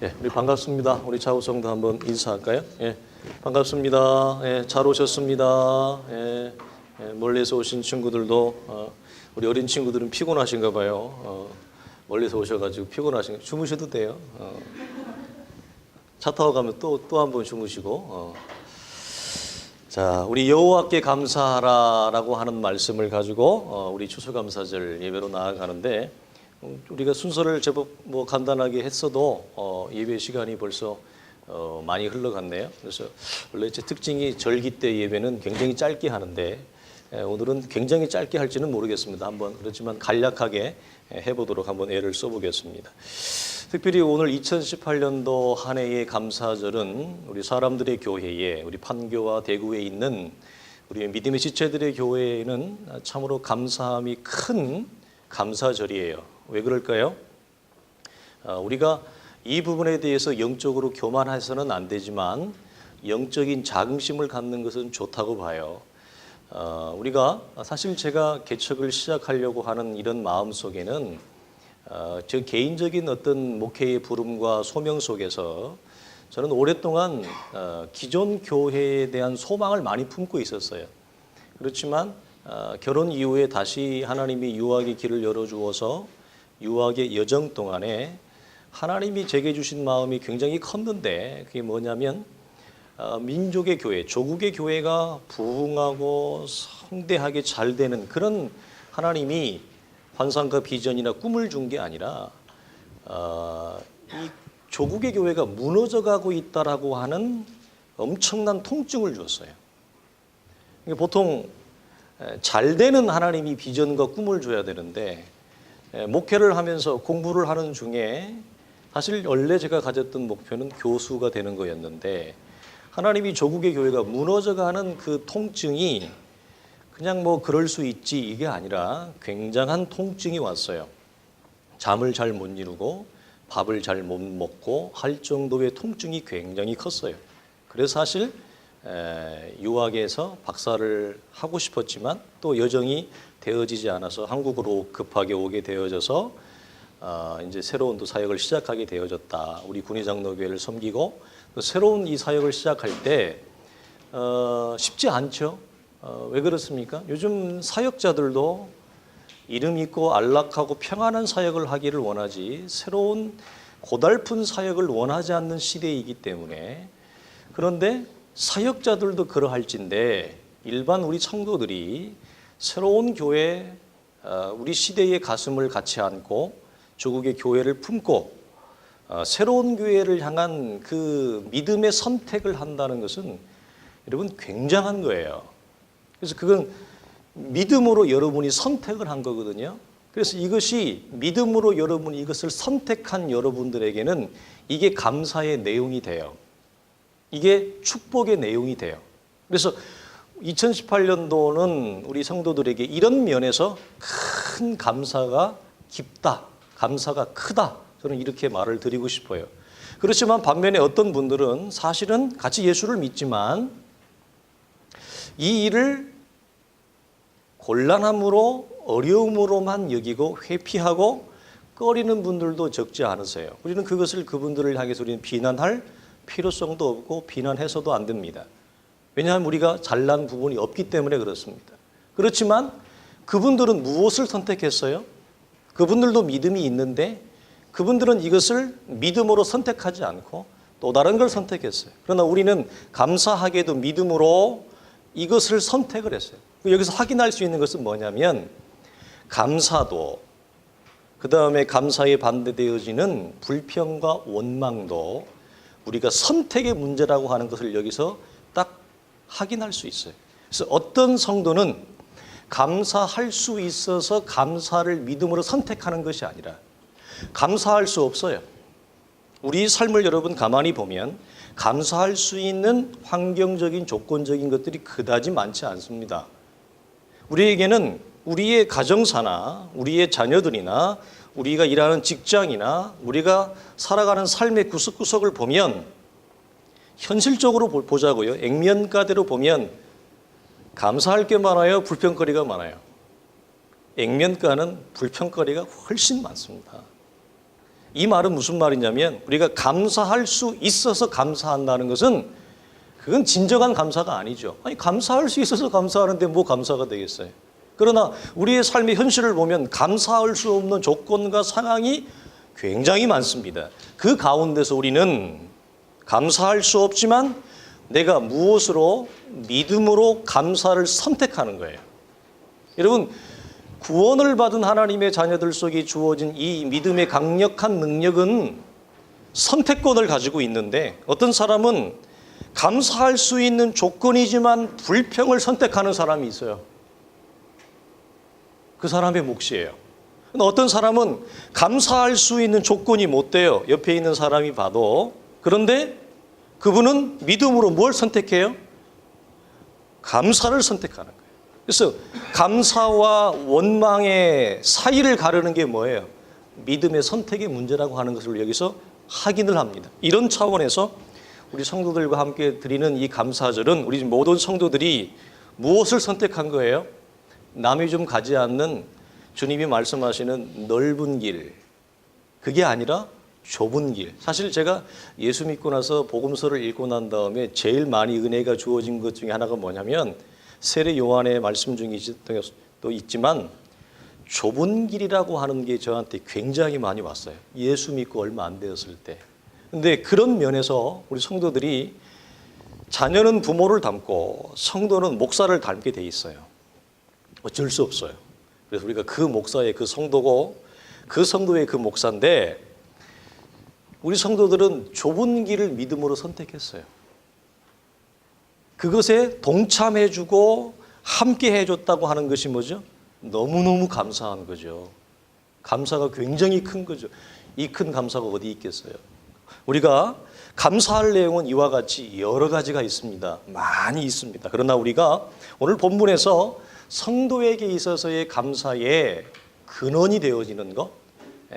예, 우리 반갑습니다. 우리 자우성도 한번 인사할까요? 예, 반갑습니다. 예, 잘 오셨습니다. 예, 멀리서 오신 친구들도 우리 어린 친구들은 피곤하신가 봐요. 멀리서 오셔가지고 피곤하신 주무셔도 돼요. 차 타고 가면 또 한 번 주무시고. 자, 우리 여호와께 감사하라라고 하는 말씀을 가지고 우리 추수감사절 예배로 나아가는데. 우리가 순서를 제법 간단하게 했어도 예배 시간이 벌써 많이 흘러갔네요. 그래서 원래 제 특징이 절기 때 예배는 굉장히 짧게 하는데 오늘은 굉장히 짧게 할지는 모르겠습니다. 한번 그렇지만 간략하게 해보도록 한번 애를 써보겠습니다. 특별히 오늘 2018년도 한 해의 감사절은 우리 사람들의 교회에 우리 판교와 대구에 있는 우리 믿음의 지체들의 교회에는 참으로 감사함이 큰 감사절이에요. 왜 그럴까요? 우리가 이 부분에 대해서 영적으로 교만해서는 안 되지만 영적인 자긍심을 갖는 것은 좋다고 봐요. 우리가 사실 제가 개척을 시작하려고 하는 이런 마음 속에는 저 개인적인 어떤 목회의 부름과 소명 속에서 저는 오랫동안 기존 교회에 대한 소망을 많이 품고 있었어요. 그렇지만 결혼 이후에 다시 하나님이 유학의 길을 열어주어서 유학의 여정 동안에 하나님이 제게 주신 마음이 굉장히 컸는데 그게 뭐냐면 민족의 교회, 조국의 교회가 부흥하고 성대하게 잘 되는 그런 하나님이 환상과 비전이나 꿈을 준 게 아니라 이 조국의 교회가 무너져가고 있다라고 하는 엄청난 통증을 주었어요. 보통 잘 되는 하나님이 비전과 꿈을 줘야 되는데 목회를 하면서 공부를 하는 중에 사실 원래 제가 가졌던 목표는 교수가 되는 거였는데 하나님이 조국의 교회가 무너져가는 그 통증이 그냥 그럴 수 있지 이게 아니라 굉장한 통증이 왔어요. 잠을 잘 못 이루고 밥을 잘 못 먹고 할 정도의 통증이 굉장히 컸어요. 그래서 사실 유학에서 박사를 하고 싶었지만 또 여정이 되어지지 않아서 한국으로 급하게 오게 되어져서 이제 새로운 또 사역을 시작하게 되어졌다. 우리 군의장로교회를 섬기고 또 새로운 이 사역을 시작할 때 쉽지 않죠. 왜 그렇습니까? 요즘 사역자들도 이름 있고 안락하고 평안한 사역을 하기를 원하지 새로운 고달픈 사역을 원하지 않는 시대이기 때문에 그런데 사역자들도 그러할진데 일반 우리 성도들이 새로운 교회, 우리 시대의 가슴을 같이 안고 조국의 교회를 품고 새로운 교회를 향한 그 믿음의 선택을 한다는 것은 여러분 굉장한 거예요. 그래서 그건 믿음으로 여러분이 선택을 한 거거든요. 그래서 이것이 믿음으로 여러분이 이것을 선택한 여러분들에게는 이게 감사의 내용이 돼요. 이게 축복의 내용이 돼요. 그래서 2018년도는 우리 성도들에게 이런 면에서 큰 감사가 깊다, 감사가 크다. 저는 이렇게 말을 드리고 싶어요. 그렇지만 반면에 어떤 분들은 사실은 같이 예수를 믿지만 이 일을 곤란함으로 어려움으로만 여기고 회피하고 꺼리는 분들도 적지 않으세요. 우리는 그분들을 향해서 우리는 비난할 필요성도 없고 비난해서도 안 됩니다. 왜냐하면 우리가 잘난 부분이 없기 때문에 그렇습니다. 그렇지만 그분들은 무엇을 선택했어요? 그분들도 믿음이 있는데 그분들은 이것을 믿음으로 선택하지 않고 또 다른 걸 선택했어요. 그러나 우리는 감사하게도 믿음으로 이것을 선택을 했어요. 여기서 확인할 수 있는 것은 뭐냐면 감사도 그 다음에 감사에 반대되어지는 불평과 원망도 우리가 선택의 문제라고 하는 것을 여기서 딱 확인할 수 있어요. 그래서 어떤 성도는 감사할 수 있어서 감사를 믿음으로 선택하는 것이 아니라 감사할 수 없어요. 우리 삶을 여러분 가만히 보면 감사할 수 있는 환경적인 조건적인 것들이 그다지 많지 않습니다. 우리에게는 우리의 가정사나 우리의 자녀들이나 우리가 일하는 직장이나 우리가 살아가는 삶의 구석구석을 보면 현실적으로 보자고요. 액면가대로 보면 감사할 게 많아요? 불평거리가 많아요? 액면가는 불평거리가 훨씬 많습니다. 이 말은 무슨 말이냐면 우리가 감사할 수 있어서 감사한다는 것은 그건 진정한 감사가 아니죠. 아니, 감사할 수 있어서 감사하는데 뭐 감사가 되겠어요. 그러나 우리의 삶의 현실을 보면 감사할 수 없는 조건과 상황이 굉장히 많습니다. 그 가운데서 우리는 감사할 수 없지만 내가 무엇으로 믿음으로 감사를 선택하는 거예요. 여러분, 구원을 받은 하나님의 자녀들 속에 주어진 이 믿음의 강력한 능력은 선택권을 가지고 있는데 어떤 사람은 감사할 수 있는 조건이지만 불평을 선택하는 사람이 있어요. 그 사람의 몫이에요. 어떤 사람은 감사할 수 있는 조건이 못 돼요. 옆에 있는 사람이 봐도. 그런데 그분은 믿음으로 뭘 선택해요? 감사를 선택하는 거예요. 그래서 감사와 원망의 사이를 가르는 게 뭐예요? 믿음의 선택의 문제라고 하는 것을 여기서 확인을 합니다. 이런 차원에서 우리 성도들과 함께 드리는 이 감사절은 우리 모든 성도들이 무엇을 선택한 거예요? 남이 좀 가지 않는 주님이 말씀하시는 넓은 길, 그게 아니라 좁은 길. 사실 제가 예수 믿고 나서 복음서를 읽고 난 다음에 제일 많이 은혜가 주어진 것 중에 하나가 뭐냐면 세례 요한의 말씀 중에 또 있지만 좁은 길이라고 하는 게 저한테 굉장히 많이 왔어요. 예수 믿고 얼마 안 되었을 때. 근데 그런 면에서 우리 성도들이 자녀는 부모를 닮고 성도는 목사를 닮게 돼 있어요. 어쩔 수 없어요. 그래서 우리가 그 목사의 그 성도고 그 성도의 그 목사인데 우리 성도들은 좁은 길을 믿음으로 선택했어요. 그것에 동참해주고 함께 해줬다고 하는 것이 뭐죠? 너무너무 감사한 거죠. 감사가 굉장히 큰 거죠. 이 큰 감사가 어디 있겠어요? 우리가 감사할 내용은 이와 같이 여러 가지가 있습니다. 많이 있습니다. 그러나 우리가 오늘 본문에서 성도에게 있어서의 감사의 근원이 되어지는 것,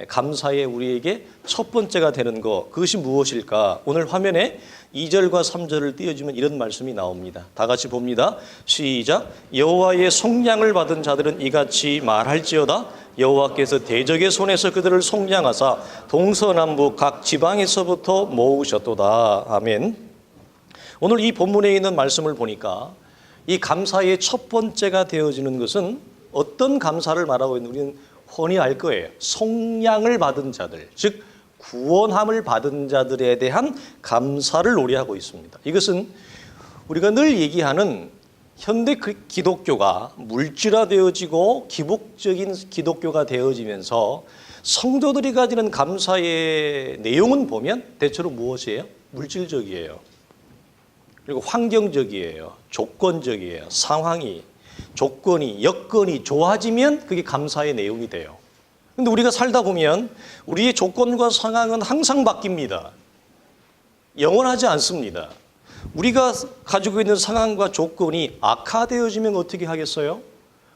감사의 우리에게 첫 번째가 되는 것, 그것이 무엇일까? 오늘 화면에 2절과 3절을 띄워주면 이런 말씀이 나옵니다. 다 같이 봅니다. 시작. 여호와의 속량을 받은 자들은 이같이 말할지어다. 여호와께서 대적의 손에서 그들을 속량하사 동서남북 각 지방에서부터 모으셨도다. 아멘. 오늘 이 본문에 있는 말씀을 보니까 이 감사의 첫 번째가 되어지는 것은 어떤 감사를 말하고 있는지 우리는 훤히 알 거예요. 속량을 받은 자들, 즉 구원함을 받은 자들에 대한 감사를 노래하고 있습니다. 이것은 우리가 늘 얘기하는 현대 기독교가 물질화되어지고 기복적인 기독교가 되어지면서 성도들이 가지는 감사의 내용은 보면 대체로 무엇이에요? 물질적이에요. 그리고 환경적이에요. 조건적이에요. 상황이, 조건이, 여건이 좋아지면 그게 감사의 내용이 돼요. 그런데 우리가 살다 보면 우리의 조건과 상황은 항상 바뀝니다. 영원하지 않습니다. 우리가 가지고 있는 상황과 조건이 악화되어지면 어떻게 하겠어요?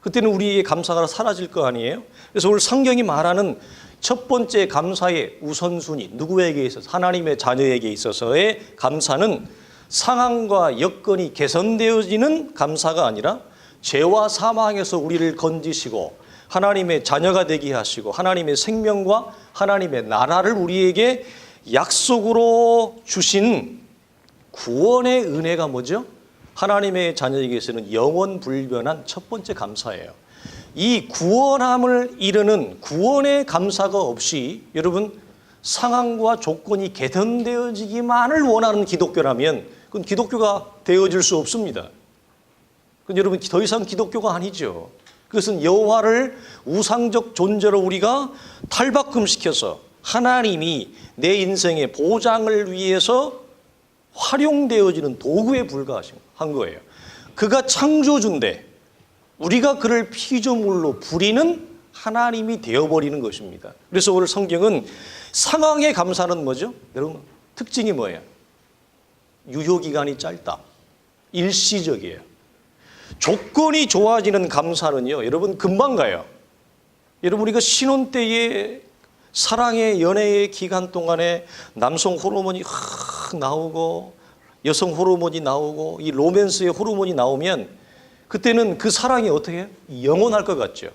그때는 우리의 감사가 사라질 거 아니에요? 그래서 오늘 성경이 말하는 첫 번째 감사의 우선순위, 누구에게 있어서? 하나님의 자녀에게 있어서의 감사는 상황과 여건이 개선되어지는 감사가 아니라 죄와 사망에서 우리를 건지시고 하나님의 자녀가 되게 하시고 하나님의 생명과 하나님의 나라를 우리에게 약속으로 주신 구원의 은혜가 뭐죠? 하나님의 자녀에게서는 영원 불변한 첫 번째 감사예요. 이 구원함을 이루는 구원의 감사가 없이 여러분 상황과 조건이 개선되어지기만을 원하는 기독교라면 그건 기독교가 되어질 수 없습니다. 그건 여러분 더 이상 기독교가 아니죠. 그것은 여호와를 우상적 존재로 우리가 탈바꿈시켜서 하나님이 내 인생의 보장을 위해서 활용되어지는 도구에 불과한 거예요. 그가 창조주인데 우리가 그를 피조물로 부리는 하나님이 되어버리는 것입니다. 그래서 오늘 성경은 상황의 감사는 뭐죠? 여러분 특징이 뭐예요? 유효기간이 짧다. 일시적이에요. 조건이 좋아지는 감사는요, 여러분 금방 가요. 여러분 우리가 신혼 때의 사랑의 연애의 기간 동안에 남성 호르몬이 확 나오고 여성 호르몬이 나오고 이 로맨스의 호르몬이 나오면 그때는 그 사랑이 어떻게 해요? 영원할 것 같죠.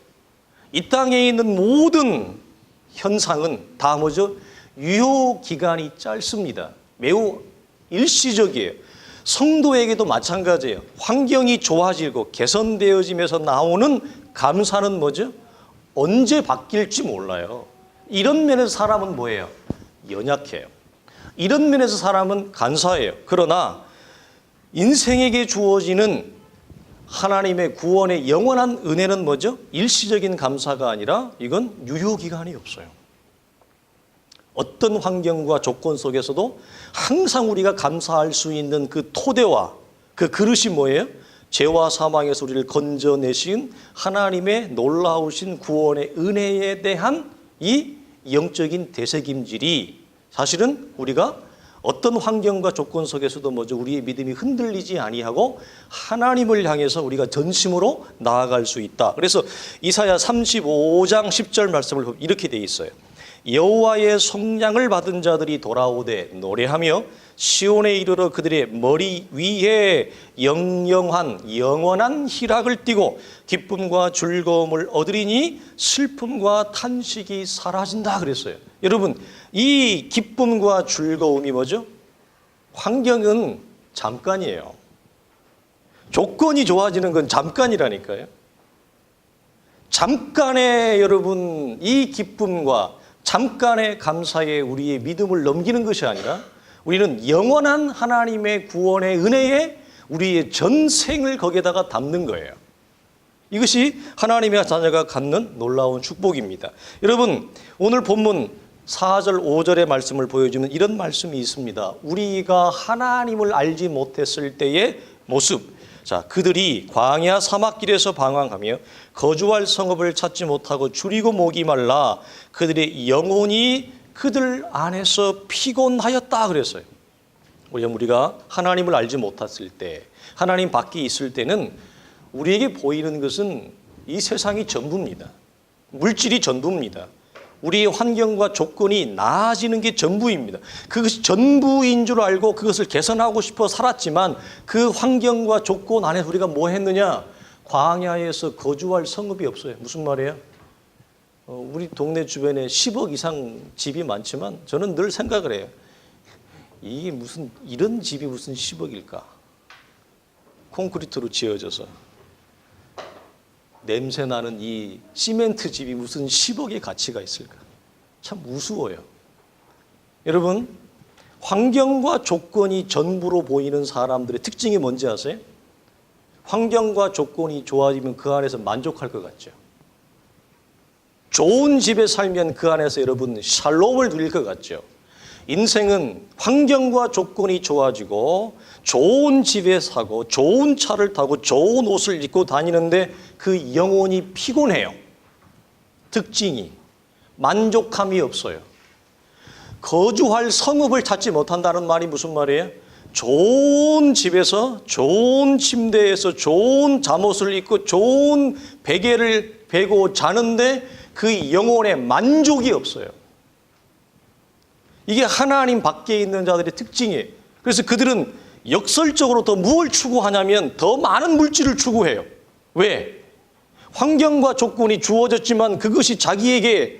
이 땅에 있는 모든 현상은 다 뭐죠? 유효 기간이 짧습니다. 매우 일시적이에요. 성도에게도 마찬가지예요. 환경이 좋아지고 개선되어지면서 나오는 감사는 뭐죠? 언제 바뀔지 몰라요. 이런 면에서 사람은 뭐예요? 연약해요. 이런 면에서 사람은 간사해요. 그러나 인생에게 주어지는 하나님의 구원의 영원한 은혜는 뭐죠? 일시적인 감사가 아니라 이건 유효기간이 없어요. 어떤 환경과 조건 속에서도 항상 우리가 감사할 수 있는 그 토대와 그 그릇이 뭐예요? 죄와 사망에서 우리를 건져내신 하나님의 놀라우신 구원의 은혜에 대한 이 영적인 되새김질이 사실은 우리가 어떤 환경과 조건 속에서도 뭐죠? 우리의 믿음이 흔들리지 아니하고 하나님을 향해서 우리가 전심으로 나아갈 수 있다. 그래서 이사야 35장 10절 말씀을 보면 이렇게 돼 있어요. 여호와의 속량을 받은 자들이 돌아오되 노래하며 시온에 이르러 그들의 머리 위에 영영한 영원한 희락을 띠고 기쁨과 즐거움을 얻으리니 슬픔과 탄식이 사라진다 그랬어요. 여러분, 이 기쁨과 즐거움이 뭐죠? 환경은 잠깐이에요. 조건이 좋아지는 건 잠깐이라니까요. 잠깐의 여러분 이 기쁨과 잠깐의 감사에 우리의 믿음을 넘기는 것이 아니라 우리는 영원한 하나님의 구원의 은혜에 우리의 전생을 거기에다가 담는 거예요. 이것이 하나님의 자녀가 갖는 놀라운 축복입니다. 여러분, 오늘 본문 4절 5절의 말씀을 보여주면 이런 말씀이 있습니다. 우리가 하나님을 알지 못했을 때의 모습. 자, 그들이 광야 사막길에서 방황하며 거주할 성읍을 찾지 못하고 줄이고 목이 말라 그들의 영혼이 그들 안에서 피곤하였다 그랬어요. 우리가 하나님을 알지 못했을 때, 하나님 밖에 있을 때는 우리에게 보이는 것은 이 세상이 전부입니다. 물질이 전부입니다. 우리의 환경과 조건이 나아지는 게 전부입니다. 그것이 전부인 줄 알고 그것을 개선하고 싶어 살았지만 그 환경과 조건 안에서 우리가 뭐 했느냐? 광야에서 거주할 성읍이 없어요. 무슨 말이에요? 우리 동네 주변에 10억 이상 집이 많지만 저는 늘 생각을 해요. 이게 무슨 이런 집이 무슨 10억일까? 콘크리트로 지어져서 냄새 나는 이 시멘트 집이 무슨 10억의 가치가 있을까? 참 우스워요. 여러분, 환경과 조건이 전부로 보이는 사람들의 특징이 뭔지 아세요? 환경과 조건이 좋아지면 그 안에서 만족할 것 같죠. 좋은 집에 살면 그 안에서 여러분 샬롬을 누릴 것 같죠. 인생은 환경과 조건이 좋아지고 좋은 집에 사고 좋은 차를 타고 좋은 옷을 입고 다니는데 그 영혼이 피곤해요. 특징이 만족함이 없어요. 거주할 성읍을 찾지 못한다는 말이 무슨 말이에요? 좋은 집에서 좋은 침대에서 좋은 잠옷을 입고 좋은 베개를 베고 자는데 그 영혼에 만족이 없어요. 이게 하나님 밖에 있는 자들의 특징이에요. 그래서 그들은 역설적으로 더 무엇을 추구하냐면 더 많은 물질을 추구해요. 왜? 환경과 조건이 주어졌지만 그것이 자기에게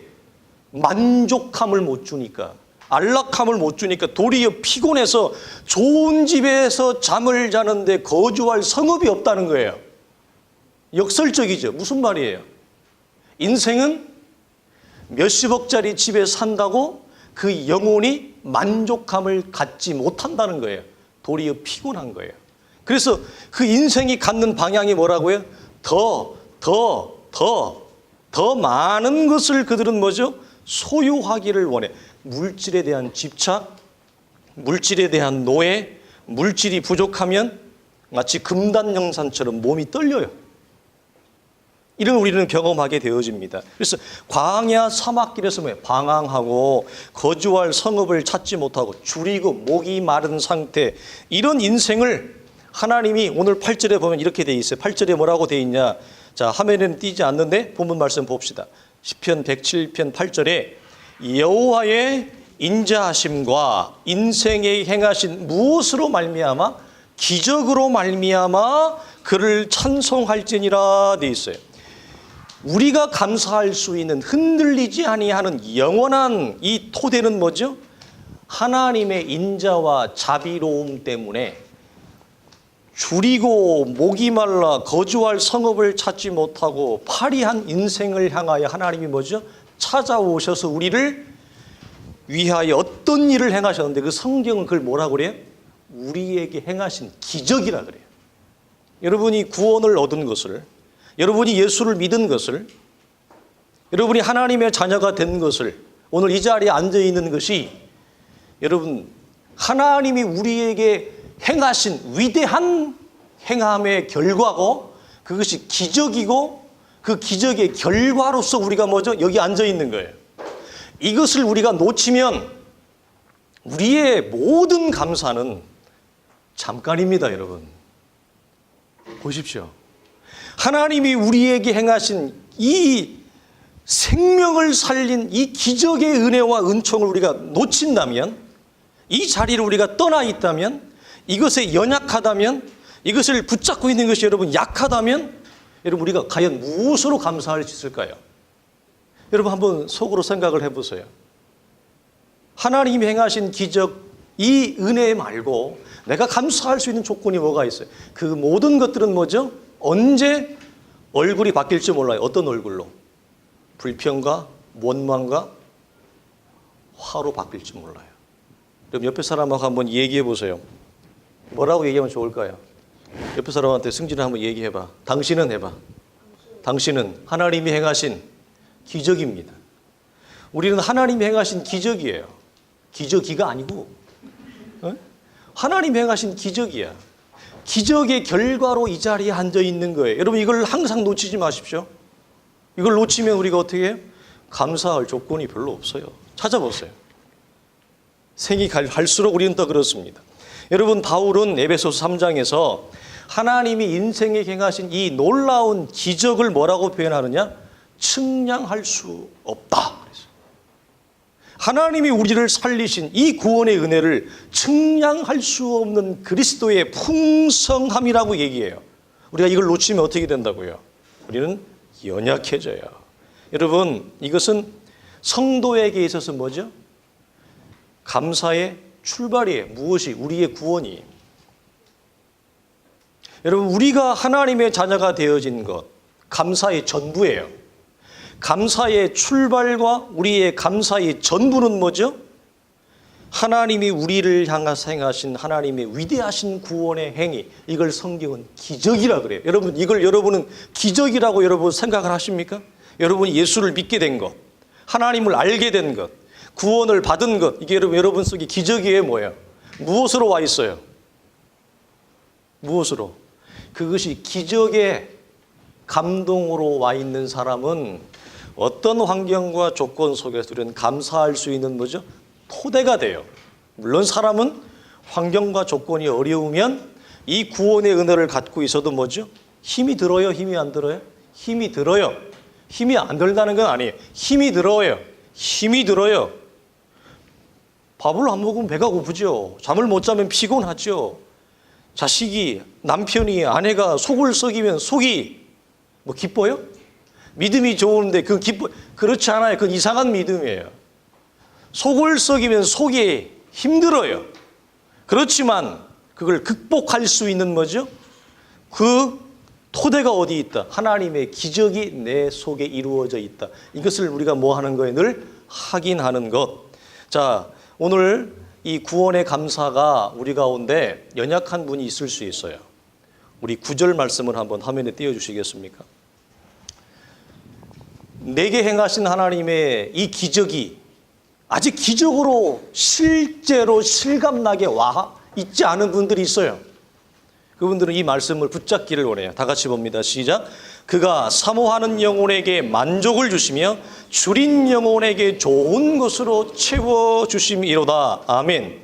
만족함을 못 주니까, 안락함을 못 주니까 도리어 피곤해서 좋은 집에서 잠을 자는데 거주할 성읍이 없다는 거예요. 역설적이죠. 무슨 말이에요? 인생은 몇십억짜리 집에 산다고 그 영혼이 만족함을 갖지 못한다는 거예요. 도리어 피곤한 거예요. 그래서 그 인생이 갖는 방향이 뭐라고요? 더 많은 것을 그들은 뭐죠? 소유하기를 원해. 물질에 대한 집착, 물질에 대한 노예, 물질이 부족하면 마치 금단영산처럼 몸이 떨려요. 이런 우리는 경험하게 되어집니다. 그래서 광야 사막길에서 방황하고 거주할 성읍을 찾지 못하고 줄이고 목이 마른 상태, 이런 인생을 하나님이 오늘 8절에 보면 이렇게 돼 있어요. 8절에 뭐라고 돼 있냐? 자, 화면에는 띄지 않는데 본문 말씀 봅시다. 시편 107편 8절에 여호와의 인자하심과 인생에 행하신 무엇으로 말미암아? 기적으로 말미암아 그를 찬송할지니라 돼 있어요. 우리가 감사할 수 있는 흔들리지 아니하는 영원한 이 토대는 뭐죠? 하나님의 인자와 자비로움 때문에 줄이고 목이 말라 거주할 성읍을 찾지 못하고 파리한 인생을 향하여 하나님이 뭐죠? 찾아오셔서 우리를 위하여 어떤 일을 행하셨는데 그 성경은 그걸 뭐라고 그래요? 우리에게 행하신 기적이라 그래요. 여러분이 구원을 얻은 것을, 여러분이 예수를 믿은 것을, 여러분이 하나님의 자녀가 된 것을, 오늘 이 자리에 앉아 있는 것이 여러분 하나님이 우리에게 행하신 위대한 행함의 결과고 그것이 기적이고 그 기적의 결과로서 우리가 뭐죠? 여기 앉아 있는 거예요. 이것을 우리가 놓치면 우리의 모든 감사는 잠깐입니다, 여러분. 보십시오. 하나님이 우리에게 행하신 이 생명을 살린 이 기적의 은혜와 은총을 우리가 놓친다면, 이 자리를 우리가 떠나 있다면, 이것에 연약하다면, 이것을 붙잡고 있는 것이 여러분 약하다면, 여러분 우리가 과연 무엇으로 감사할 수 있을까요? 여러분 한번 속으로 생각을 해보세요. 하나님이 행하신 기적, 이 은혜 말고 내가 감사할 수 있는 조건이 뭐가 있어요? 그 모든 것들은 뭐죠? 언제 얼굴이 바뀔지 몰라요. 어떤 얼굴로? 불평과 원망과 화로 바뀔지 몰라요. 그럼 옆에 사람하고 한번 얘기해 보세요. 뭐라고 얘기하면 좋을까요? 옆에 사람한테 승진을 한번 얘기해봐. 당신은 해봐. 당신은 하나님이 행하신 기적입니다. 우리는 하나님이 행하신 기적이에요. 기적이가 아니고 하나님이 행하신 기적이야. 기적의 결과로 이 자리에 앉아 있는 거예요. 여러분 이걸 항상 놓치지 마십시오. 이걸 놓치면 우리가 어떻게 해요? 감사할 조건이 별로 없어요. 찾아보세요. 생이 갈수록 우리는 더 그렇습니다. 여러분 바울은 에베소서 3장에서 하나님이 인생에 행하신 이 놀라운 기적을 뭐라고 표현하느냐? 측량할 수 없다. 하나님이 우리를 살리신 이 구원의 은혜를 측량할 수 없는 그리스도의 풍성함이라고 얘기해요. 우리가 이걸 놓치면 어떻게 된다고요? 우리는 연약해져요. 여러분 이것은 성도에게 있어서 뭐죠? 감사의 출발이에요. 무엇이? 우리의 구원이. 여러분 우리가 하나님의 자녀가 되어진 것, 감사의 전부예요. 감사의 출발과 우리의 감사의 전부는 뭐죠? 하나님이 우리를 향해서 행하신 하나님의 위대하신 구원의 행위, 이걸 성경은 기적이라 그래요. 여러분 이걸 여러분은 기적이라고 여러분 생각을 하십니까? 여러분이 예수를 믿게 된 것, 하나님을 알게 된 것, 구원을 받은 것, 이게 여러분 속에 기적이에요, 뭐예요? 무엇으로 와 있어요? 무엇으로? 그것이 기적의 감동으로 와 있는 사람은 어떤 환경과 조건 속에서 우리는 감사할 수 있는 뭐죠? 토대가 돼요. 물론 사람은 환경과 조건이 어려우면 이 구원의 은혜를 갖고 있어도 뭐죠? 힘이 들어요? 힘이 안 들어요? 힘이 들어요. 힘이 안 들다는 건 아니에요. 힘이 들어요. 힘이 들어요. 밥을 안 먹으면 배가 고프죠. 잠을 못 자면 피곤하죠. 자식이, 남편이, 아내가 속을 썩이면 속이 뭐 기뻐요? 믿음이 좋은데 그렇지 않아요. 그건 이상한 믿음이에요. 속을 썩이면 속이 힘들어요. 그렇지만 그걸 극복할 수 있는 뭐죠? 그 토대가 어디 있다? 하나님의 기적이 내 속에 이루어져 있다. 이것을 우리가 뭐 하는 거예요? 늘 확인하는 것. 자, 오늘 이 구원의 감사가 우리 가운데 연약한 분이 있을 수 있어요. 우리 9절 말씀을 한번 화면에 띄워주시겠습니까? 내게 행하신 하나님의 이 기적이 아직 기적으로 실제로 실감나게 와 있지 않은 분들이 있어요. 그분들은 이 말씀을 붙잡기를 원해요. 다 같이 봅니다. 시작. 그가 사모하는 영혼에게 만족을 주시며 줄인 영혼에게 좋은 것으로 채워주심이로다. 아멘.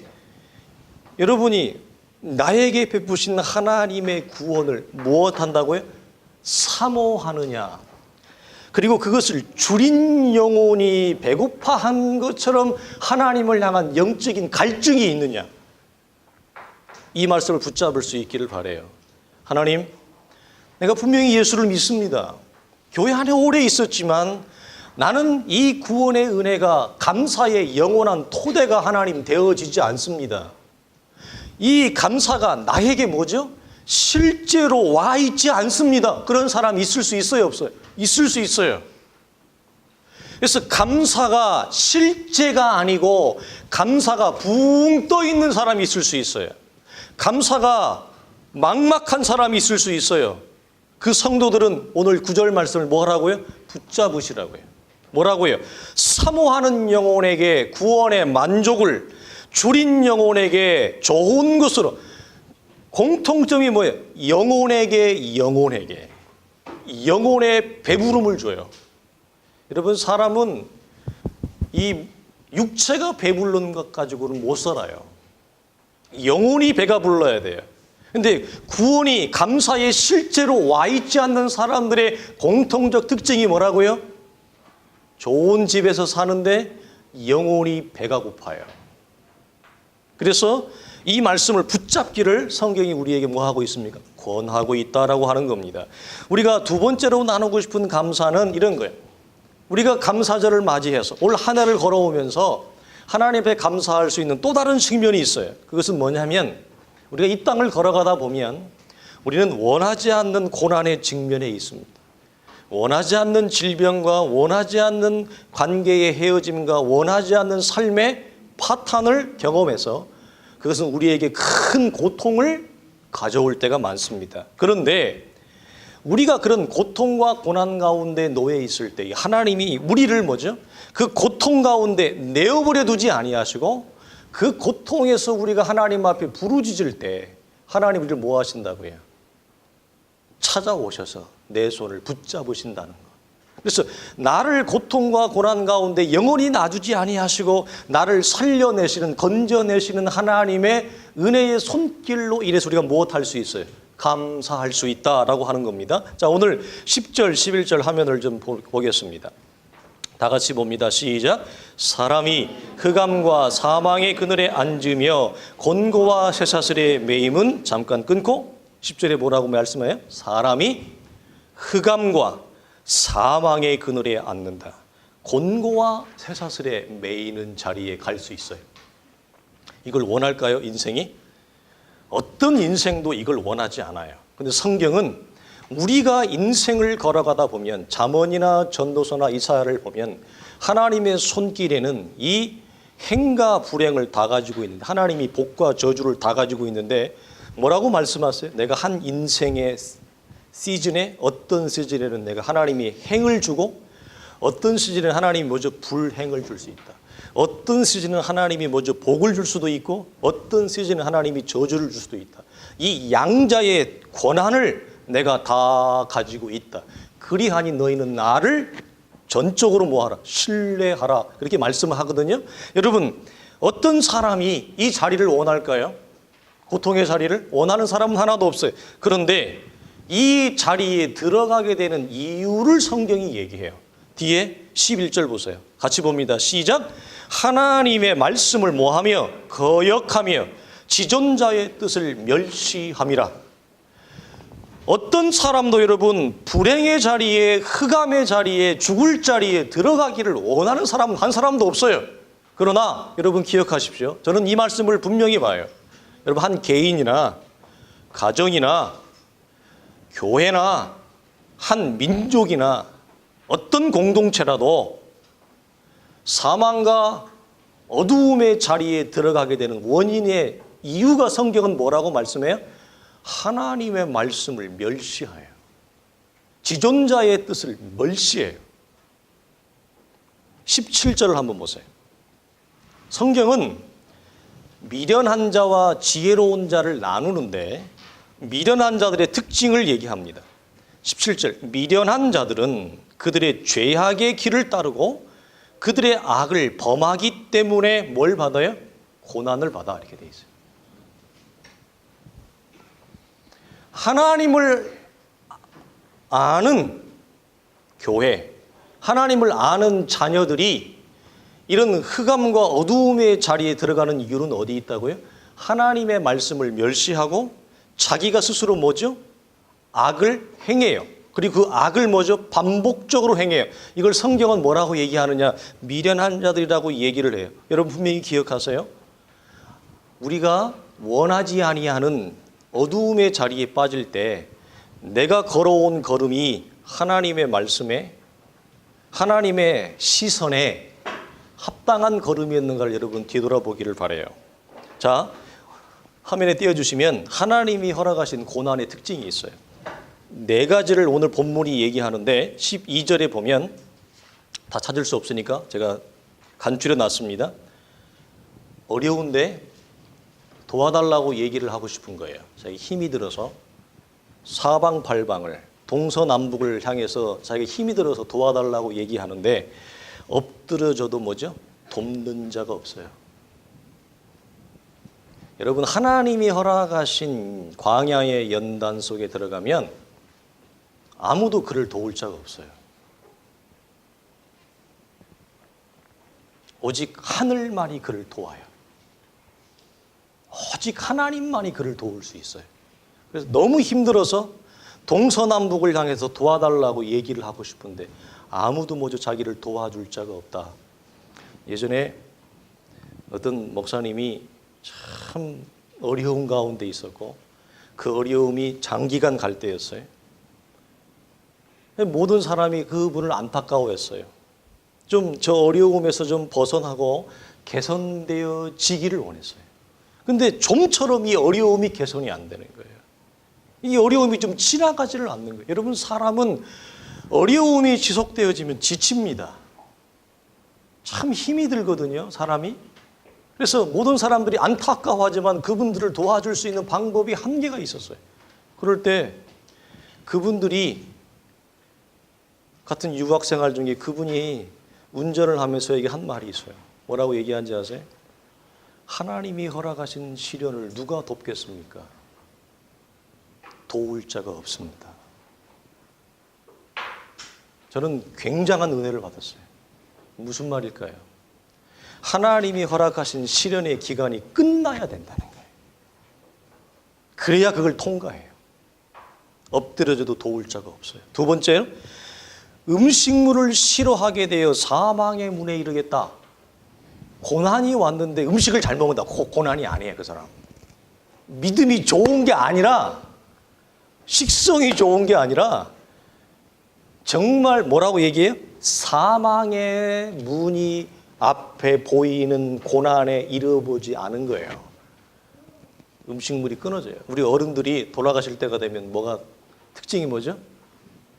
여러분이 나에게 베푸신 하나님의 구원을 무엇한다고요? 사모하느냐. 그리고 그것을 줄인 영혼이 배고파한 것처럼 하나님을 향한 영적인 갈증이 있느냐. 이 말씀을 붙잡을 수 있기를 바라요. 하나님, 내가 분명히 예수를 믿습니다. 교회 안에 오래 있었지만 나는 이 구원의 은혜가 감사의 영원한 토대가 하나님 되어지지 않습니다. 이 감사가 나에게 뭐죠? 실제로 와 있지 않습니다. 그런 사람 있을 수 있어요, 없어요? 있을 수 있어요. 그래서 감사가 실제가 아니고 감사가 붕 떠 있는 사람이 있을 수 있어요. 감사가 막막한 사람이 있을 수 있어요. 그 성도들은 오늘 9절 말씀을 뭐 하라고요? 붙잡으시라고요. 뭐라고요? 사모하는 영혼에게 구원의 만족을, 줄인 영혼에게 좋은 것으로. 공통점이 뭐예요? 영혼의 배부름을 줘요. 여러분, 사람은 이 육체가 배부른 것 가지고는 못 살아요. 영혼이 배가 불러야 돼요. 근데 구원이 감사에 실제로 와 있지 않는 사람들의 공통적 특징이 뭐라고요? 좋은 집에서 사는데 영혼이 배가 고파요. 그래서 이 말씀을 붙잡기를 성경이 우리에게 뭐 하고 있습니까? 권하고 있다라고 하는 겁니다. 우리가 두 번째로 나누고 싶은 감사는 이런 거예요. 우리가 감사절을 맞이해서 올 한 해를 걸어오면서 하나님 앞에 감사할 수 있는 또 다른 측면이 있어요. 그것은 뭐냐면 우리가 이 땅을 걸어가다 보면 우리는 원하지 않는 고난의 직면에 있습니다. 원하지 않는 질병과 원하지 않는 관계의 헤어짐과 원하지 않는 삶의 파탄을 경험해서 그것은 우리에게 큰 고통을 가져올 때가 많습니다. 그런데 우리가 그런 고통과 고난 가운데 놓여 있을 때 하나님이 우리를 뭐죠? 그 고통 가운데 내어버려 두지 아니하시고 그 고통에서 우리가 하나님 앞에 부르짖을 때 하나님 우리를 뭐 하신다고요? 찾아오셔서 내 손을 붙잡으신다는 것. 그래서 나를 고통과 고난 가운데 영원히 놔두지 아니하시고 나를 살려내시는, 건져내시는 하나님의 은혜의 손길로 이래서 우리가 무엇할 수 있어요? 감사할 수 있다라고 하는 겁니다. 자, 오늘 10절, 11절 화면을 좀 보겠습니다. 다 같이 봅니다. 시작. 사람이 흑암과 사망의 그늘에 앉으며 곤고와 쇠사슬의 매임은 잠깐 끊고 10절에 뭐라고 말씀해요? 사람이 흑암과 사망의 그늘에 앉는다. 곤고와 쇠사슬에 매이는 자리에 갈 수 있어요. 이걸 원할까요? 인생이? 어떤 인생도 이걸 원하지 않아요. 근데 성경은 우리가 인생을 걸어가다 보면 잠언이나 전도서나 이사야를 보면 하나님의 손길에는 이 행과 불행을 다 가지고 있는데 하나님이 복과 저주를 다 가지고 있는데 뭐라고 말씀하세요? 내가 한 인생의 시즌에 어떤 시즌에는 내가 하나님이 행을 주고 어떤 시즌에 하나님이 먼저 불행을 줄 수 있다. 어떤 시즌은 하나님이 먼저 복을 줄 수도 있고 어떤 시즌은 하나님이 저주를 줄 수도 있다. 이 양자의 권한을 내가 다 가지고 있다. 그리하니 너희는 나를 전적으로 뭐하라? 신뢰하라. 그렇게 말씀을 하거든요. 여러분, 어떤 사람이 이 자리를 원할까요? 고통의 자리를 원하는 사람은 하나도 없어요. 그런데 이 자리에 들어가게 되는 이유를 성경이 얘기해요. 뒤에 11절 보세요. 같이 봅니다. 시작. 하나님의 말씀을 뭐하며 거역하며 지존자의 뜻을 멸시함이라. 어떤 사람도 여러분 불행의 자리에 흑암의 자리에 죽을 자리에 들어가기를 원하는 사람은 한 사람도 없어요. 그러나 여러분 기억하십시오. 저는 이 말씀을 분명히 봐요. 여러분 한 개인이나 가정이나 교회나 한 민족이나 어떤 공동체라도 사망과 어두움의 자리에 들어가게 되는 원인의 이유가 성경은 뭐라고 말씀해요? 하나님의 말씀을 멸시해요. 지존자의 뜻을 멸시해요. 17절을 한번 보세요. 성경은 미련한 자와 지혜로운 자를 나누는데 미련한 자들의 특징을 얘기합니다. 17절, 미련한 자들은 그들의 죄악의 길을 따르고 그들의 악을 범하기 때문에 뭘 받아요? 고난을 받아. 이렇게 돼 있어요. 하나님을 아는 교회, 하나님을 아는 자녀들이 이런 흑암과 어두움의 자리에 들어가는 이유는 어디 있다고요? 하나님의 말씀을 멸시하고 자기가 스스로 뭐죠? 악을 행해요. 그리고 그 악을 뭐죠? 반복적으로 행해요. 이걸 성경은 뭐라고 얘기하느냐? 미련한 자들이라고 얘기를 해요. 여러분 분명히 기억하세요. 우리가 원하지 아니하는 어두움의 자리에 빠질 때 내가 걸어온 걸음이 하나님의 말씀에, 하나님의 시선에 합당한 걸음이었는가를 여러분 뒤돌아보기를 바라요. 자, 화면에 띄워주시면 하나님이 허락하신 고난의 특징이 있어요. 네 가지를 오늘 본문이 얘기하는데 12절에 보면 다 찾을 수 없으니까 제가 간추려 놨습니다. 어려운데 도와달라고 얘기를 하고 싶은 거예요. 자기 힘이 들어서 사방팔방을 동서남북을 향해서 자기 힘이 들어서 도와달라고 얘기하는데 엎드려져도 뭐죠? 돕는 자가 없어요. 여러분 하나님이 허락하신 광야의 연단 속에 들어가면 아무도 그를 도울 자가 없어요. 오직 하늘만이 그를 도와요. 오직 하나님만이 그를 도울 수 있어요. 그래서 너무 힘들어서 동서남북을 향해서 도와달라고 얘기를 하고 싶은데 아무도 모두 자기를 도와줄 자가 없다. 예전에 어떤 목사님이 참 어려운 가운데 있었고 그 어려움이 장기간 갈 때였어요. 모든 사람이 그분을 안타까워했어요. 좀 저 어려움에서 좀 벗어나고 개선되어지기를 원했어요. 근데 좀처럼 이 어려움이 개선이 안 되는 거예요. 이 어려움이 좀 지나가지를 않는 거예요. 여러분 사람은 어려움이 지속되어지면 지칩니다. 참 힘이 들거든요, 사람이. 그래서 모든 사람들이 안타까워하지만 그분들을 도와줄 수 있는 방법이 한계가 있었어요. 그럴 때 그분들이 같은 유학생활 중에 그분이 운전을 하면서 한 말이 있어요. 뭐라고 얘기한지 아세요? 하나님이 허락하신 시련을 누가 돕겠습니까? 도울 자가 없습니다. 저는 굉장한 은혜를 받았어요. 무슨 말일까요? 하나님이 허락하신 시련의 기간이 끝나야 된다는 거예요. 그래야 그걸 통과해요. 엎드려져도 도울 자가 없어요. 두 번째로 음식물을 싫어하게 되어 사망의 문에 이르겠다. 고난이 왔는데 음식을 잘 먹는다. 고난이 아니에요, 그 사람. 믿음이 좋은 게 아니라 식성이 좋은 게 아니라 정말 뭐라고 얘기해요? 사망의 문이 앞에 보이는 고난에 이르보지 않은 거예요. 음식물이 끊어져요. 우리 어른들이 돌아가실 때가 되면 뭐가 특징이 뭐죠?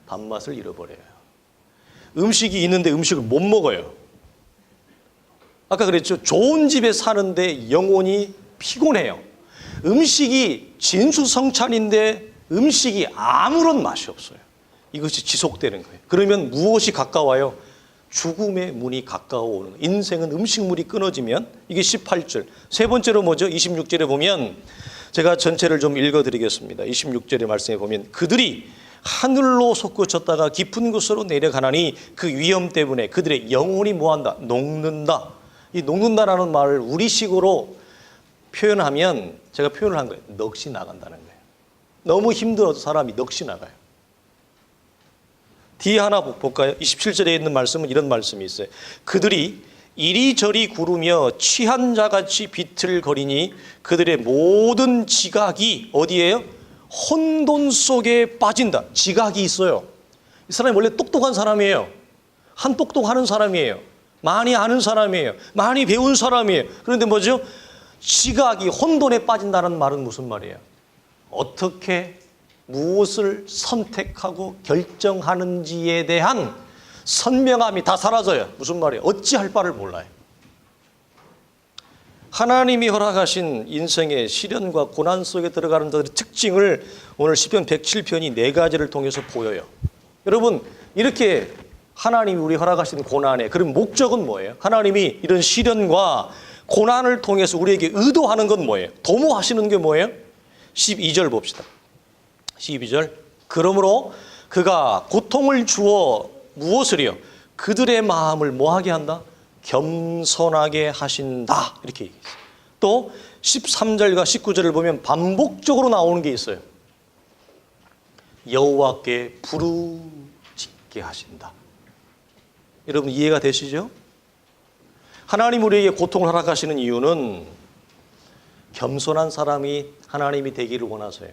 밥맛을 잃어버려요. 음식이 있는데 음식을 못 먹어요. 아까 그랬죠. 좋은 집에 사는데 영혼이 피곤해요. 음식이 진수성찬인데 음식이 아무런 맛이 없어요. 이것이 지속되는 거예요. 그러면 무엇이 가까워요? 죽음의 문이 가까워오는 거예요. 인생은 음식물이 끊어지면 이게 18절. 세 번째로 뭐죠? 26절에 보면 제가 전체를 좀 읽어드리겠습니다. 26절의 말씀에 보면 그들이 하늘로 솟구쳤다가 깊은 곳으로 내려가나니 그 위험 때문에 그들의 영혼이 뭐한다? 녹는다. 이 녹는다라는 말을 우리식으로 표현하면 제가 표현을 한 거예요. 넋이 나간다는 거예요. 너무 힘들어서 사람이 넋이 나가요. 뒤에 하나 볼까요? 27절에 있는 말씀은 이런 말씀이 있어요. 그들이 이리저리 구르며 취한 자같이 비틀거리니 그들의 모든 지각이 어디예요? 혼돈 속에 빠진다. 지각이 있어요. 이 사람이 원래 똑똑한 사람이에요. 한 똑똑하는 사람이에요. 많이 아는 사람이에요. 많이 배운 사람이에요. 그런데 뭐죠? 지각이 혼돈에 빠진다는 말은 무슨 말이에요? 어떻게 무엇을 선택하고 결정하는지에 대한 선명함이 다 사라져요. 무슨 말이에요? 어찌할 바를 몰라요. 하나님이 허락하신 인생의 시련과 고난 속에 들어가는 자들의 특징을 오늘 시편 107편이 네 가지를 통해서 보여요. 여러분 이렇게 하나님이 우리 허락하신 고난에 그럼 목적은 뭐예요? 하나님이 이런 시련과 고난을 통해서 우리에게 의도하는 건 뭐예요? 도모하시는 게 뭐예요? 12절 봅시다. 12절 그러므로 그가 고통을 주어 무엇을요? 그들의 마음을 뭐하게 한다? 겸손하게 하신다. 이렇게 얘기했어요. 또 13절과 19절을 보면 반복적으로 나오는 게 있어요. 여호와께 부르짖게 하신다. 여러분 이해가 되시죠? 하나님 우리에게 고통을 허락하시는 이유는 겸손한 사람이 하나님이 되기를 원하세요.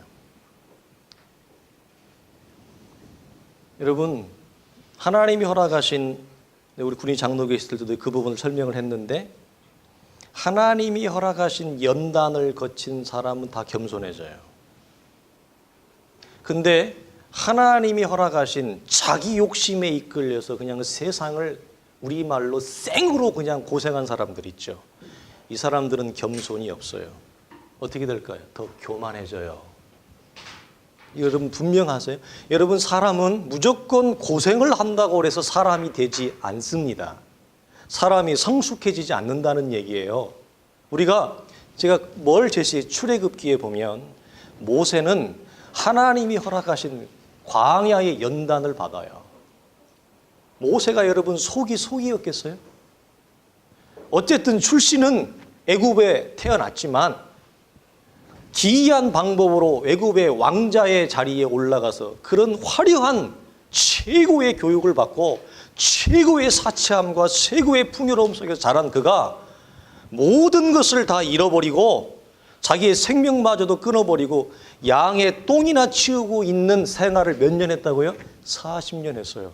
여러분 하나님이 허락하신, 우리 군인 장로교에 있을 때도 그 부분을 설명을 했는데, 하나님이 허락하신 연단을 거친 사람은 다 겸손해져요. 근데 하나님이 허락하신 자기 욕심에 이끌려서 그냥 세상을 우리말로 생으로 그냥 고생한 사람들 있죠. 이 사람들은 겸손이 없어요. 어떻게 될까요? 더 교만해져요. 여러분 분명하세요? 여러분 사람은 무조건 고생을 한다고 해서 사람이 되지 않습니다. 사람이 성숙해지지 않는다는 얘기예요. 제가 뭘 제시해 출애굽기에 보면 모세는 하나님이 허락하신 광야의 연단을 받아요. 모세가 여러분 속이었겠어요? 어쨌든 출신은 애굽에 태어났지만 기이한 방법으로 애굽의 왕자의 자리에 올라가서 그런 화려한 최고의 교육을 받고 최고의 사치함과 최고의 풍요로움 속에서 자란 그가 모든 것을 다 잃어버리고 자기의 생명마저도 끊어버리고 양의 똥이나 치우고 있는 생활을 몇 년 했다고요? 40년 했어요.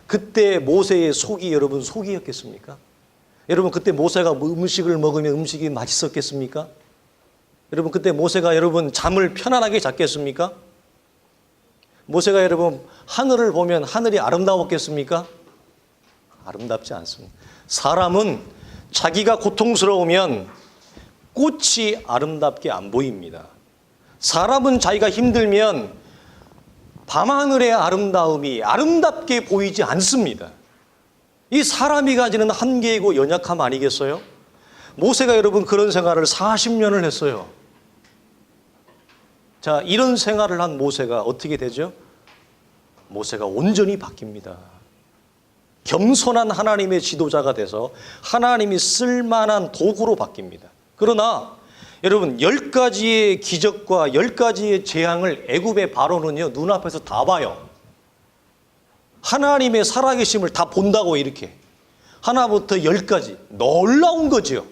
그때 모세의 속이 여러분 속이었겠습니까? 여러분 그때 모세가 음식을 먹으면 음식이 맛있었겠습니까? 여러분 그때 모세가 여러분 잠을 편안하게 잤겠습니까? 모세가 여러분 하늘을 보면 하늘이 아름다웠겠습니까? 아름답지 않습니다. 사람은 자기가 고통스러우면 꽃이 아름답게 안 보입니다. 사람은 자기가 힘들면 밤하늘의 아름다움이 아름답게 보이지 않습니다. 이 사람이 가지는 한계이고 연약함 아니겠어요? 모세가 여러분 그런 생활을 40년을 했어요. 자, 이런 생활을 한 모세가 어떻게 되죠? 모세가 온전히 바뀝니다. 겸손한 하나님의 지도자가 돼서 하나님이 쓸만한 도구로 바뀝니다. 그러나 여러분 10가지의 기적과 10가지의 재앙을 애굽의 바로는요 눈앞에서 다 봐요. 하나님의 살아계심을 다 본다고 이렇게 하나부터 10까지 놀라운 거죠.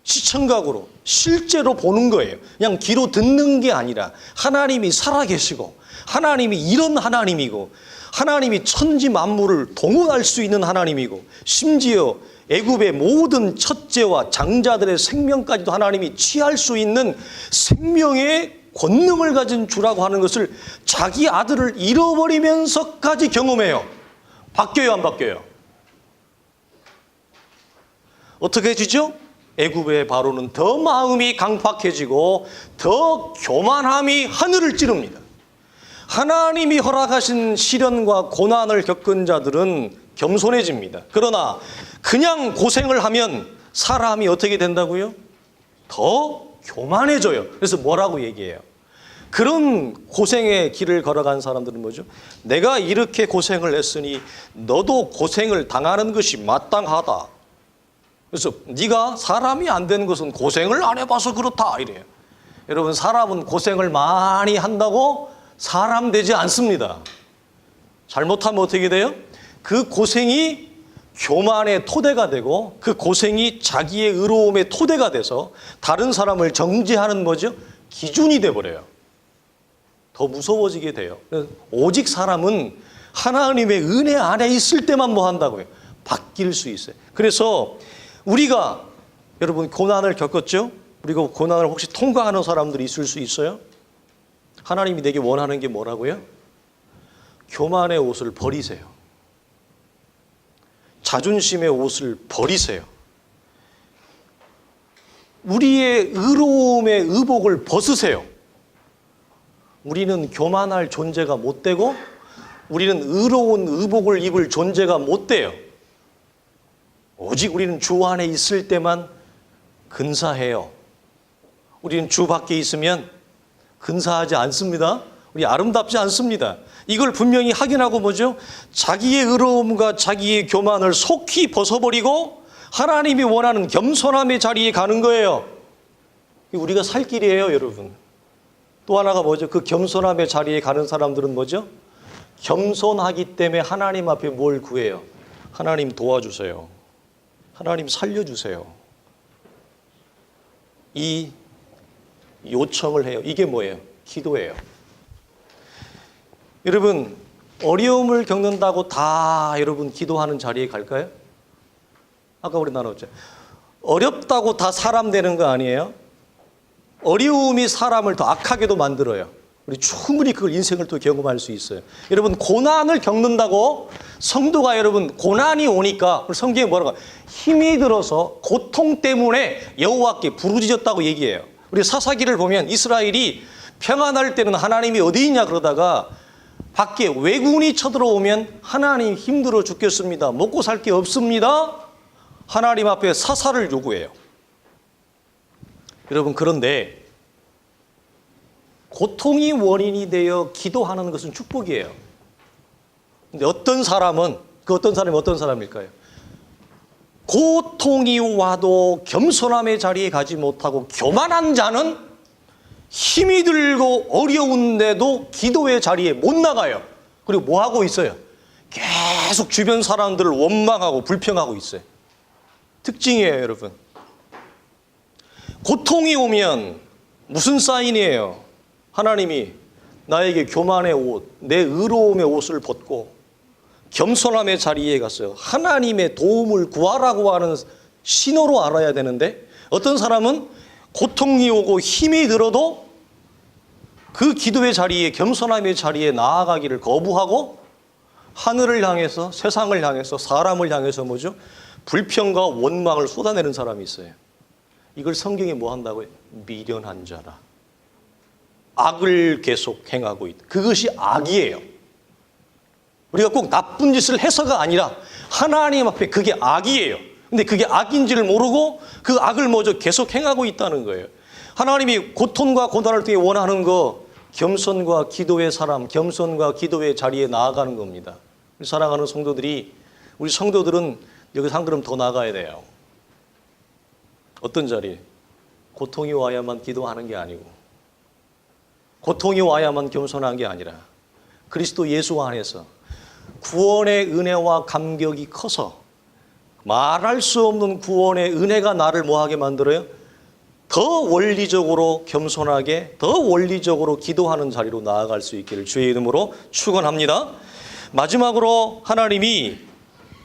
시청각으로 실제로 보는 거예요. 그냥 귀로 듣는 게 아니라 하나님이 살아계시고 하나님이 이런 하나님이고 하나님이 천지 만물을 동원할 수 있는 하나님이고 심지어 애굽의 모든 첫째와 장자들의 생명까지도 하나님이 취할 수 있는 생명의 권능을 가진 주라고 하는 것을 자기 아들을 잃어버리면서까지 경험해요. 바뀌어요, 안 바뀌어요? 어떻게 해지죠? 애굽의 바로는 더 마음이 강팍해지고 더 교만함이 하늘을 찌릅니다. 하나님이 허락하신 시련과 고난을 겪은 자들은 겸손해집니다. 그러나 그냥 고생을 하면 사람이 어떻게 된다고요? 더 교만해져요. 그래서 뭐라고 얘기해요? 그런 고생의 길을 걸어간 사람들은 뭐죠? 내가 이렇게 고생을 했으니 너도 고생을 당하는 것이 마땅하다. 그래서 네가 사람이 안 되는 것은 고생을 안 해봐서 그렇다 이래요. 여러분 사람은 고생을 많이 한다고 사람 되지 않습니다. 잘못하면 어떻게 돼요? 그 고생이 교만의 토대가 되고 그 고생이 자기의 의로움의 토대가 돼서 다른 사람을 정죄하는 뭐죠? 기준이 돼버려요. 더 무서워지게 돼요. 오직 사람은 하나님의 은혜 안에 있을 때만 뭐 한다고요? 바뀔 수 있어요. 그래서 우리가 여러분 고난을 겪었죠? 그리고 고난을 혹시 통과하는 사람들이 있을 수 있어요? 하나님이 내게 원하는 게 뭐라고요? 교만의 옷을 버리세요. 자존심의 옷을 버리세요. 우리의 의로움의 의복을 벗으세요. 우리는 교만할 존재가 못 되고 우리는 의로운 의복을 입을 존재가 못 돼요. 오직 우리는 주 안에 있을 때만 근사해요. 우리는 주 밖에 있으면 근사하지 않습니다. 우리 아름답지 않습니다. 이걸 분명히 확인하고 뭐죠? 자기의 의로움과 자기의 교만을 속히 벗어버리고 하나님이 원하는 겸손함의 자리에 가는 거예요. 우리가 살 길이에요, 여러분. 또 하나가 뭐죠? 그 겸손함의 자리에 가는 사람들은 뭐죠? 겸손하기 때문에 하나님 앞에 뭘 구해요? 하나님 도와주세요. 하나님 살려주세요. 이 요청을 해요. 이게 뭐예요? 기도예요. 여러분, 어려움을 겪는다고 다 여러분 기도하는 자리에 갈까요? 아까 우리 나눴죠. 어렵다고 다 사람 되는 거 아니에요? 어려움이 사람을 더 악하게도 만들어요. 우리 충분히 그걸 인생을 또 경험할 수 있어요. 여러분, 고난을 겪는다고 성도가 여러분 고난이 오니까 성경에 뭐라고 힘이 들어서 고통 때문에 여호와께 부르짖었다고 얘기해요. 우리 사사기를 보면 이스라엘이 평안할 때는 하나님이 어디 있냐 그러다가 밖에 왜군이 쳐들어오면 하나님 힘들어 죽겠습니다. 먹고 살 게 없습니다. 하나님 앞에 사사를 요구해요. 여러분, 그런데 고통이 원인이 되어 기도하는 것은 축복이에요. 근데 어떤 사람은 어떤 사람일까요? 고통이 와도 겸손함의 자리에 가지 못하고 교만한 자는 힘이 들고 어려운데도 기도의 자리에 못 나가요. 그리고 뭐 하고 있어요? 계속 주변 사람들을 원망하고 불평하고 있어요. 특징이에요, 여러분. 고통이 오면 무슨 사인이에요? 하나님이 나에게 교만의 옷, 내 의로움의 옷을 벗고 겸손함의 자리에 갔어요. 하나님의 도움을 구하라고 하는 신호로 알아야 되는데 어떤 사람은 고통이 오고 힘이 들어도 그 기도의 자리에 겸손함의 자리에 나아가기를 거부하고 하늘을 향해서 세상을 향해서 사람을 향해서 뭐죠? 불평과 원망을 쏟아내는 사람이 있어요. 이걸 성경이 뭐 한다고요? 미련한 자라. 악을 계속 행하고 있다. 그것이 악이에요. 우리가 꼭 나쁜 짓을 해서가 아니라 하나님 앞에 그게 악이에요. 근데 그게 악인지를 모르고 그 악을 먼저 계속 행하고 있다는 거예요. 하나님이 고통과 고난을 통해 원하는 거 겸손과 기도의 사람, 겸손과 기도의 자리에 나아가는 겁니다. 우리 사랑하는 성도들이, 우리 성도들은 여기서 한 걸음 더 나가야 돼요. 어떤 자리? 고통이 와야만 기도하는 게 아니고 고통이 와야만 겸손한 게 아니라 그리스도 예수 안에서 구원의 은혜와 감격이 커서 말할 수 없는 구원의 은혜가 나를 뭐하게 만들어요? 더 원리적으로 겸손하게 더 원리적으로 기도하는 자리로 나아갈 수 있기를 주의 이름으로 축원합니다. 마지막으로 하나님이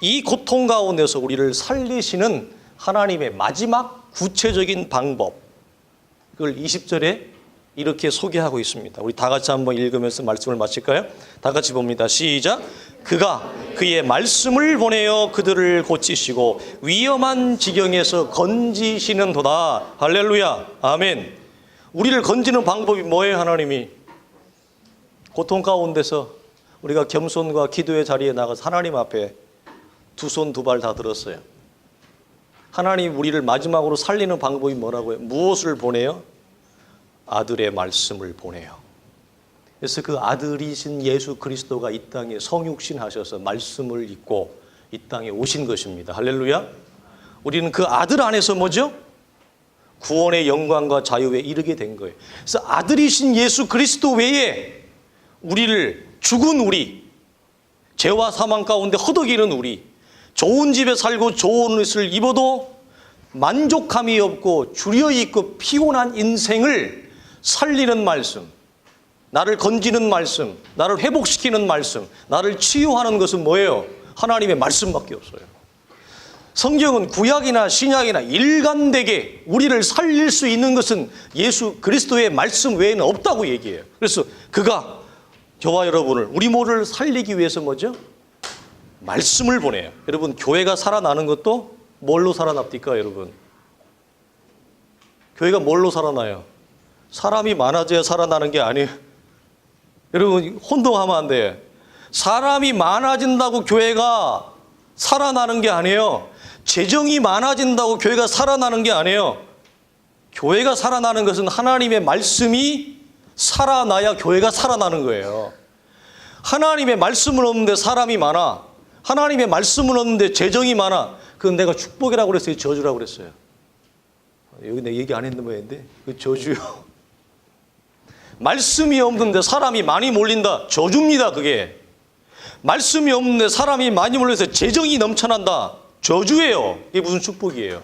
이 고통 가운데서 우리를 살리시는 하나님의 마지막 구체적인 방법, 그걸 20절에 이렇게 소개하고 있습니다. 우리 다 같이 한번 읽으면서 말씀을 마칠까요? 다 같이 봅니다. 시작. 그가 그의 말씀을 보내어 그들을 고치시고 위험한 지경에서 건지시는도다. 할렐루야. 아멘. 우리를 건지는 방법이 뭐예요? 하나님이 고통 가운데서 우리가 겸손과 기도의 자리에 나가서 하나님 앞에 두 손 두 발 다 들었어요. 하나님 우리를 마지막으로 살리는 방법이 뭐라고요? 무엇을 보내요? 아들의 말씀을 보내요. 그래서 그 아들이신 예수 그리스도가 이 땅에 성육신 하셔서 말씀을 입고 이 땅에 오신 것입니다. 할렐루야. 우리는 그 아들 안에서 뭐죠? 구원의 영광과 자유에 이르게 된 거예요. 그래서 아들이신 예수 그리스도 외에 우리를 죽은 우리, 죄와 사망 가운데 허덕이는 우리, 좋은 집에 살고 좋은 옷을 입어도 만족함이 없고 주려있고 피곤한 인생을 살리는 말씀, 나를 건지는 말씀, 나를 회복시키는 말씀, 나를 치유하는 것은 뭐예요? 하나님의 말씀밖에 없어요. 성경은 구약이나 신약이나 일관되게 우리를 살릴 수 있는 것은 예수 그리스도의 말씀 외에는 없다고 얘기해요. 그래서 그가 저와 여러분을, 우리 모두를 살리기 위해서 뭐죠? 말씀을 보내요. 여러분, 교회가 살아나는 것도 뭘로 살아납니까, 여러분? 교회가 뭘로 살아나요? 사람이 많아져야 살아나는 게 아니에요. 여러분, 혼동하면 안 돼. 사람이 많아진다고 교회가 살아나는 게 아니에요. 재정이 많아진다고 교회가 살아나는 게 아니에요. 교회가 살아나는 것은 하나님의 말씀이 살아나야 교회가 살아나는 거예요. 하나님의 말씀을 얻는데 사람이 많아. 하나님의 말씀을 얻는데 재정이 많아. 그건 내가 축복이라고 그랬어요? 저주라고 그랬어요? 여기 내가 얘기 안 했는 모양인데 그 저주요. 말씀이 없는데 사람이 많이 몰린다. 저주입니다, 그게. 말씀이 없는데 사람이 많이 몰려서 재정이 넘쳐난다. 저주예요. 이게 무슨 축복이에요?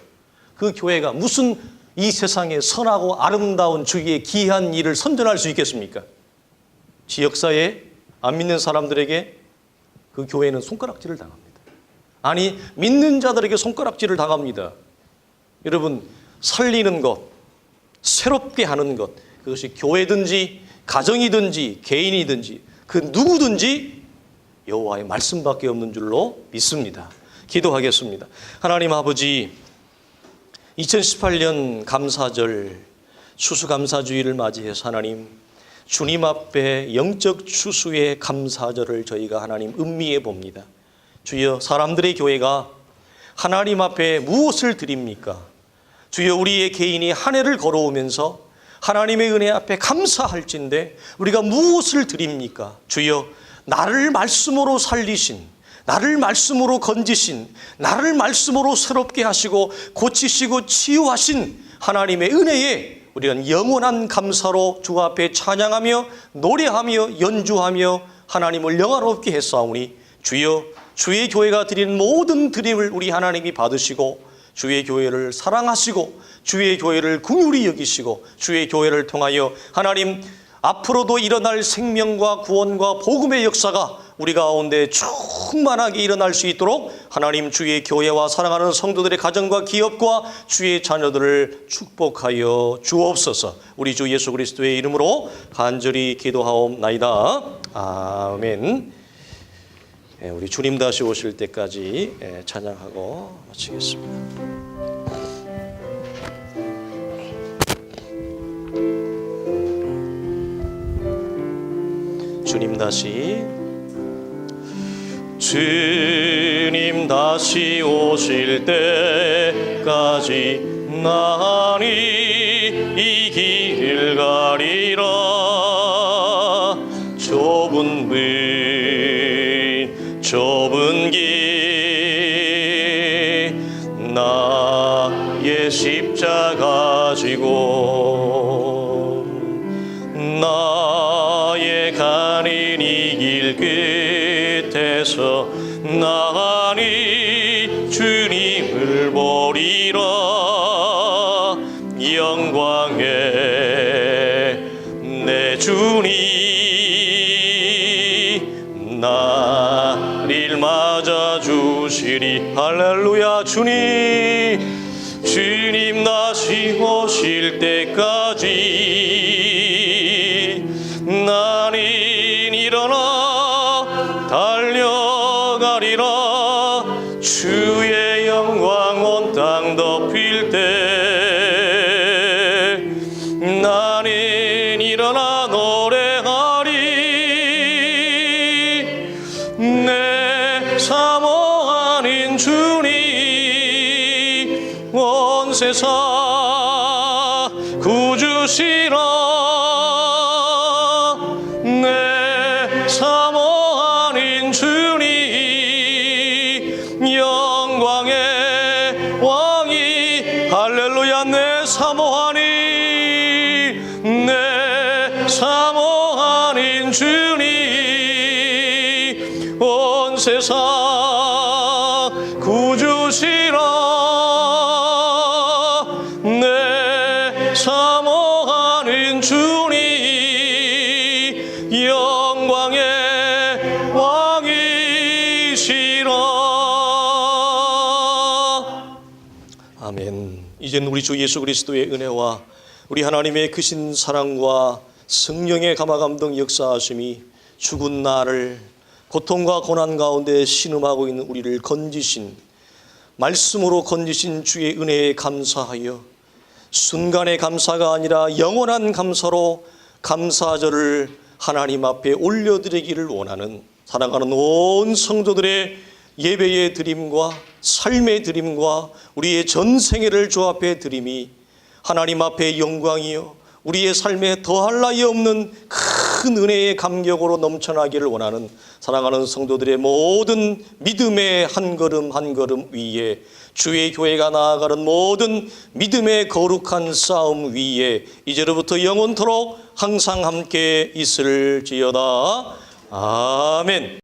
그 교회가 무슨 이 세상에 선하고 아름다운 주의 귀한 일을 선전할 수 있겠습니까? 지역사회에 안 믿는 사람들에게 그 교회는 손가락질을 당합니다. 아니, 믿는 자들에게 손가락질을 당합니다. 여러분, 살리는 것, 새롭게 하는 것, 그것이 교회든지 가정이든지 개인이든지 그 누구든지 여호와의 말씀밖에 없는 줄로 믿습니다. 기도하겠습니다. 하나님 아버지, 2018년 감사절 추수감사주의를 맞이해서 하나님, 주님 앞에 영적 추수의 감사절을 저희가 하나님 음미해 봅니다. 주여, 사람들의 교회가 하나님 앞에 무엇을 드립니까? 주여, 우리의 개인이 한 해를 걸어오면서 하나님의 은혜 앞에 감사할진데 우리가 무엇을 드립니까? 주여, 나를 말씀으로 살리신, 나를 말씀으로 건지신, 나를 말씀으로 새롭게 하시고 고치시고 치유하신 하나님의 은혜에 우리는 영원한 감사로 주 앞에 찬양하며 노래하며 연주하며 하나님을 영화롭게 했사오니 주여, 주의 교회가 드리는 모든 드림을 우리 하나님이 받으시고 주의 교회를 사랑하시고 주의 교회를 긍휼히 여기시고 주의 교회를 통하여 하나님 앞으로도 일어날 생명과 구원과 복음의 역사가 우리 가운데 충만하게 일어날 수 있도록 하나님 주의 교회와 사랑하는 성도들의 가정과 기업과 주의 자녀들을 축복하여 주옵소서. 우리 주 예수 그리스도의 이름으로 간절히 기도하옵나이다. 아멘. 우리 주님 다시 오실 때까지 찬양하고 마치겠습니다. 주님 다시 오실 때까지 나니 이 길 가리라. 좁은 길 나의 십자가 지고 나의 가는 이 길 끝에서 나니 주님을 보리라. 영광의 내 주님 나를 맞아주시리. 할렐루야. 주님 다시 오실 때까지 나는 일어나 달려가리라. 주의 영광 온 땅 덮일 때 나는 일어나 노래하리. 내 사모하는 주님 온 세상 구주시라. 내 사모하는 주님 영광의 왕이. 할렐루야. 내 사모하는 주님 온 세상 구주시라. 내 사모하는 주님 영광의 왕이시라. 아멘. 이제는 우리 주 예수 그리스도의 은혜와 우리 하나님의 크신 사랑과 성령의 감화감동 역사하심이 죽은 나를 고통과 고난 가운데 신음하고 있는 우리를 건지신, 말씀으로 건지신 주의 은혜에 감사하여 순간의 감사가 아니라 영원한 감사로 감사절을 하나님 앞에 올려드리기를 원하는 사랑하는 온 성도들의 예배의 드림과 삶의 드림과 우리의 전생애를 주 앞에 드림이 하나님 앞에 영광이요 우리의 삶에 더할 나위 없는 큰 큰 은혜의 감격으로 넘쳐나기를 원하는 사랑하는 성도들의 모든 믿음의 한 걸음 한 걸음 위에, 주의 교회가 나아가는 모든 믿음의 거룩한 싸움 위에 이제로부터 영원토록 항상 함께 있을지어다. 아멘.